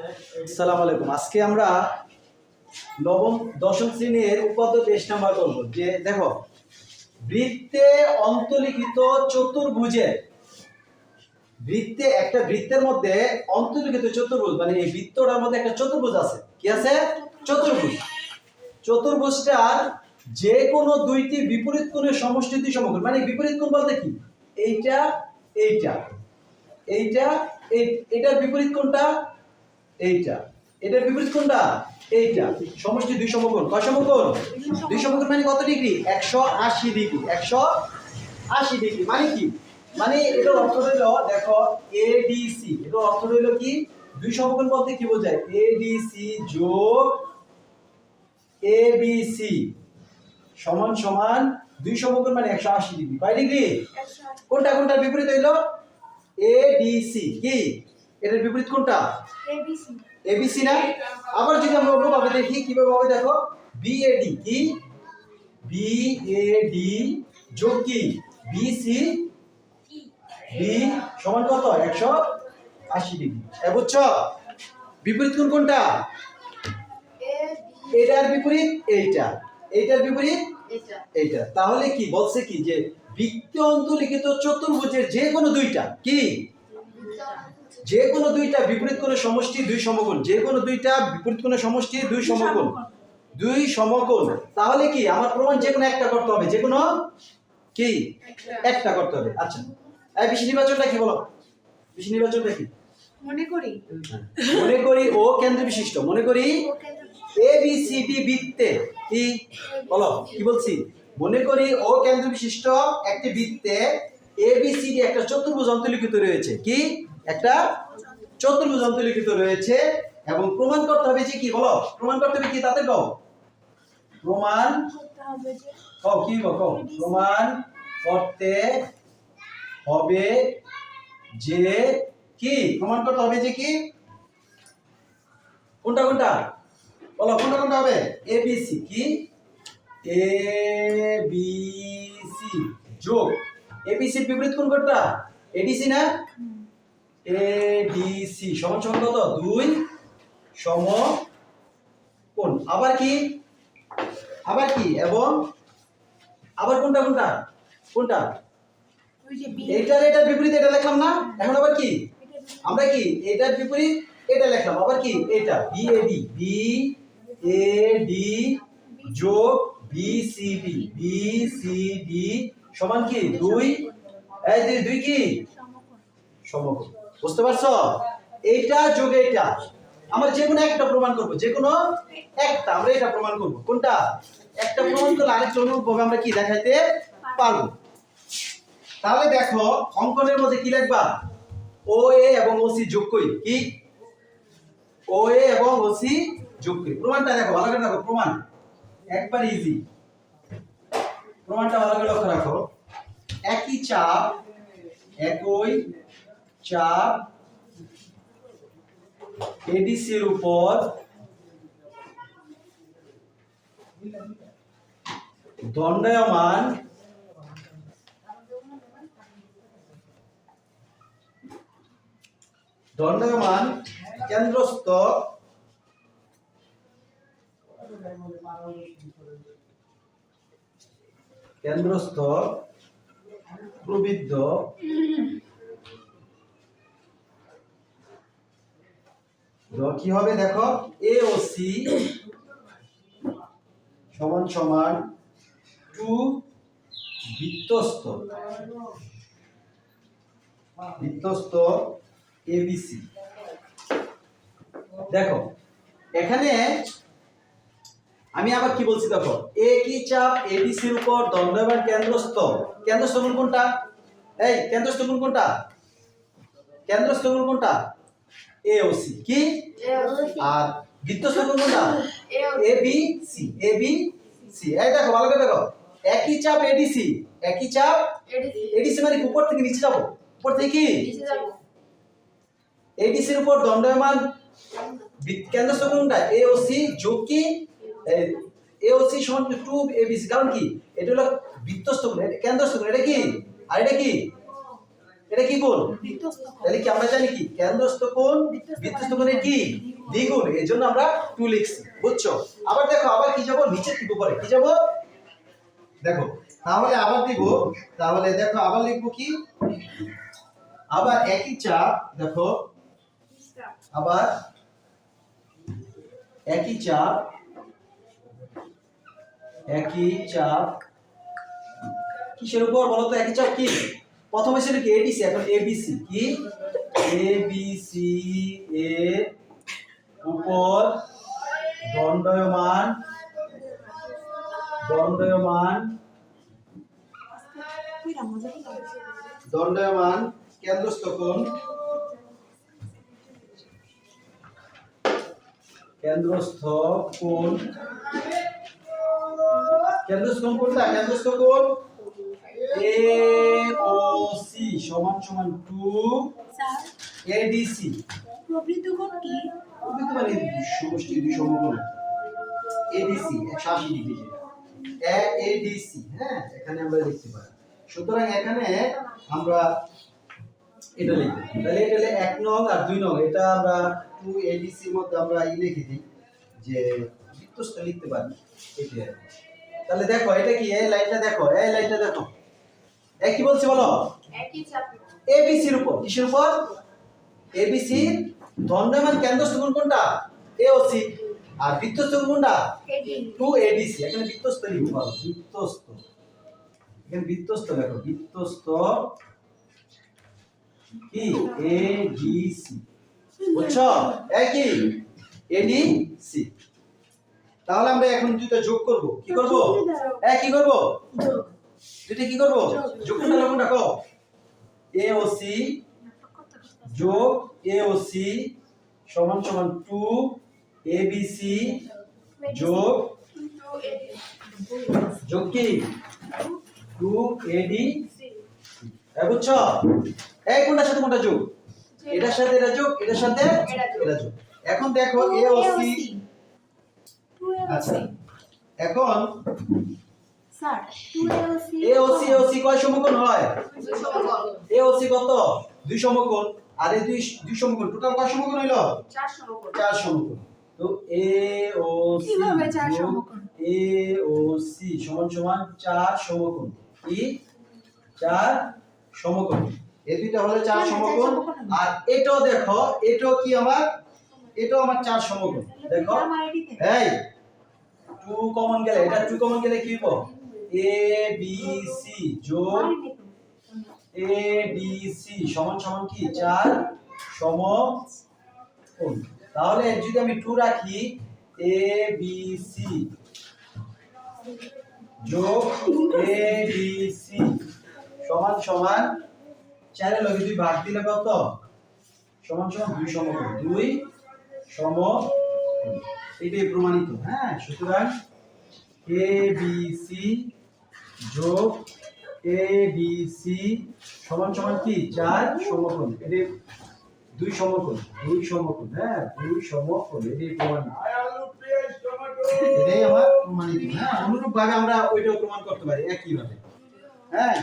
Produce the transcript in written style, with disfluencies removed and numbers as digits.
আসসালামু আলাইকুম। আজকে আমরা নবম দশম শ্রেণীর উপাদ্য টেস্ট নাম্বার করব। যে দেখো, বৃত্তে অন্তর্লিখিত চতুর্ভুজের একটা বৃত্তের মধ্যে অন্তর্লিখিত চতুর্ভুজ, মানে এই বৃত্তটার মধ্যে একটা চতুর্ভুজ আছে। কি আছে? চতুর্ভুজ। চতুর্ভুজটার যে কোনো দুইটি বিপরীত কোণের সমষ্টি দুই সমকোণ। মানে বিপরীত কোণ বলতে কি? এইটা এইটা এইটা এটার বিপরীত কোণটা এইটা, এটার বিপরীত কোণটা এইটা। সমষ্টি দুই সমকোণ। কয় সমকোণ? দুই সমকোণ। মানে কত ডিগ্রি? 180 ডিগ্রি। 180 ডিগ্রি মানে কি? মানে এটার অর্থ হইল, দেখো, এডিসি। এটার অর্থ হইল কি? দুই সমকোণ বলতে কি বোঝায়? এডিসি যোগ এবিসি সমান সমান দুই সমকোণ, মানে 180 ডিগ্রি। কয় ডিগ্রি? কোনটা কোনটার বিপরীত হইল? এডিসি। কি এটার বিপরীত কোনটা? এবিসি। এবিসি না? আবার যদি আমরা অন্যভাবে দেখি, কিভাবে হবে দেখো, বিএডি। কি? বিএডি যোগ কি? বিসি বি সমান কত? 180 ডিগ্রি। বুঝছো? বিপরীত কোণ কোনটা? এটার বিপরীত এইটা, এইটার বিপরীত এইটা। তাহলে কি বলছে? কি যে বৃত্তে অন্তর্লিখিত চতুর্ভুজের যে কোনো দুইটা, কি যে কোনো দুইটা বিপরীত কোণের সমষ্টি দুই সমকোণ। যে কোনো দুইটা বিপরীত কোণের সমষ্টি দুই সমকোণ। দুই সমকোণ। তাহলে কি আমার প্রমাণ যে কোনো একটা করতে হবে। যে কোনো কি একটা করতে হবে। আচ্ছা, এই বিশেষ নির্বাচনটা কি বলো? বিশেষ নির্বাচনটা কি? মনে করি ও কেন্দ্র বিশিষ্ট। মনে করি এবিসিডি বৃত্তে কি বলো? কি বলছি? মনে করি ও কেন্দ্র বিশিষ্ট একটি বৃত্তে এবিসিডি একটা চতুর্ভুজ অন্তর্লিখিত রয়েছে। কি? একটা চতুর্ভুজ অন্তর্লিখিত রয়েছে। এবং প্রমাণ করতে হবে যে কি? বলো, প্রমাণ করতে হবে কি? তাতে কও প্রমাণ কও কি কও প্রমাণ করতে হবে যে কি? প্রমাণ করতে হবে যে কি? কোনটা কোনটা বলো, কোনটা কোনটা হবে? এবিসি। কি? এবিসি যোগ এবিসির বিপরীত কোণ কোনটা? এডিসি না? এডিসি সমান সমান কত? দুই সমকোণ। আবার কি? আবার কি? এবং আবার কোনটা কোনটা কোনটা? এটার বিপরীত এটা লিখলাম না? এখন আবার কি? আমরা কি এটার বিপরীত এটা লিখলাম। আবার কি? এটা বিএডি। বিএডি যোগ বিসিডি। বিসিডি সমান কি? দুই। এই দুই কি? সমকোণ। বুঝতে পারছো? এইটা যোগ এইটা আমরা যে কোনো একটা প্রমাণ করব। যে কোনো একটা আমরা এটা প্রমাণ করব। কোনটা? একটা প্রমাণ করলে আরেকটা অনুরূপভাবে আমরা কি দেখাইতে পারবো। তাহলে দেখো, অঙ্কনের মধ্যে কি লিখবা? ও এ এবং ওসি যোগ করি। কি? ও এ এবং ওসি যোগ করি। প্রমাণটা দেখো, ভালো করে দেখো। প্রমাণ একবার ইজি। প্রমাণটা ভালো করে লক্ষ্য রাখো। একই চাপ, একই চাপ এডিসি এর উপর দণ্ডায়মান কেন্দ্রস্থ প্রবৃদ্ধ কি হবে? দেখো, এ ও সি সমান সমান টু বৃত্তস্থ এবিসি। দেখো এখানে আমি আবার কি বলছি? দেখো, একই চাপ এবিসি এর উপর দণ্ডায়মান কেন্দ্রস্থ কোণ কোনটা? এই কেন্দ্রস্থ কোণ কোনটা? কেন্দ্রস্থ কোণ কোনটা? এওসি। কি? আর বৃত্তস্থ কোণ কোনটা? এবিসি। এবিসি। এই দেখো, ভালো করে দেখো। একই চাপ এডিসি। একই চাপ এডিসি মানে উপর থেকে নিচে যাব। উপর থেকে কি? নিচে যাব। এডিসি এর উপর দণ্ডায়মান কেন্দ্রস্থ কোণটা? এওসি যোগ কি? এওসি সমান টু এবিসি। কারণ কি? এটা হলো বৃত্তস্থ কোণ, এটা কেন্দ্রস্থ কোণ। এটা কি? আর এটা কি? এটা কি কোণ? তাহলে কি আমরা জানি কি? কেন্দ্রস্থ কোণ বৃত্তস্থ কোণের কি? দ্বিগুণ, এর জন্য আমরা 2 লিখছি, বুঝছো? আবার দেখো, আবার কি যাব, নিচের দিকে উপরে কি যাব, দেখো তাহলে আবার দিব, তাহলে দেখো আবার লিখবো কি, আবার একই চাপ, দেখো আবার একই চাপ, একই চাপ কিসের উপর বলো তো? একই চাপ কি, প্রথমে ছিল কি এডিসি, এখন এবিসি, কি এবিসি এর উপর দণ্ডায়মান দণ্ডায়মান দণ্ডায়মান কেন্দ্রস্থ কোণ, কেন্দ্রস্থ কোণ, কেন্দ্রস্থ কোণ কোনটা? কেন্দ্রস্থ কোণ এওসি সমান সমান 2 এডিসি। প্রবৃত্ত কোণ কি? প্রবৃত্ত মানে সমষ্টি দুই সমকোণ, এডিসি 180 ডিগ্রি, যেটা এডিসি। হ্যাঁ, এখানে আমরা লিখতে পারি। সুতরাং এখানে আমরা এটা লিখব, তাহলে এটা হলো 1 নং আর 2 নং, এটা আমরা 2 এডিসি এর মধ্যে আমরা লিখে দিই যে বৃত্তস্থ লিখতে পারি এটা। তাহলে দেখো এটা কি, এই লাইনটা দেখো, এই লাইনটা দেখো, এই কি বলছি বলো? একই চাপ এবিসি এর উপর, কিসের উপর? এবিসি দণ্ডায়মান কেন্দ্রস্থ কোণ কোনটা? এওসি। আর বৃত্তস্থ কোণ কোনটা? 2 এডিসি। এখানে বৃত্তস্থ লিখব, বৃত্তস্থ, এখানে বৃত্তস্থ দেখো, বৃত্তস্থ কি এডিসি, বুঝছো? এই কি এডিসি। তাহলে আমরা এখন দুটো যোগ করব, কি করব? কি করব? দুটো কি করব? যোগ কোনটা কোনটা কও? এওসি যোগ এওসি সমান সমান 2 এবিসি যোগ যোগ কি 2 এডিসি। বুঝছো? এই কোনটার সাথে কোনটা যোগ? এটার সাথে এটা যোগ, এটার সাথে এটা যোগ। এখন দেখো এওসি, আচ্ছা এখন স্যার এওসি এওসি কয় সমকোণ হয়? এওসি কত? 2 সমকোণ, আর এই 2 সমকোণ টোটাল কয় সমকোণ হইলো? 4 সমকোণ। 4 সমকোণ। তো এওসি কিভাবে 4 সমকোণ? এওসি সমান সমান 4 সমকোণ, কি 4 সমকোণ। এই দুইটা হলো 4 সমকোণ। আর এটাও দেখো, এটাও কি আমার, এটাও আমার 4 সমকোণ। দেখো এই 2 কমন গেলে, এটা 2 কমন গেলে কি হবে? এ বি সি যোগ এডিসি সমান সমান কি 4 সমকোণ। তাহলে যদি আমি 2 রাখি, এ বি সি যোগ এডিসি সমান সমান 4 এর লগে 2 ভাগ দিলে কত? সমান সমান 2 সমকোণ, 2 সমকোণ। এটাই প্রমাণিত। হ্যাঁ, সুতরাং এবিসি যোগ এডিসি সমান সমান কি 4 সমকোণ। এটি 2 সমকোণ, 2 সমকোণ। হ্যাঁ, 2 সমকোণ, এটাই প্রমাণিত, এটাই আমার প্রমাণিত। হ্যাঁ, অনুরূপ ভাবে আমরা ওইটাও প্রমাণ করতে পারি একই ভাবে। হ্যাঁ।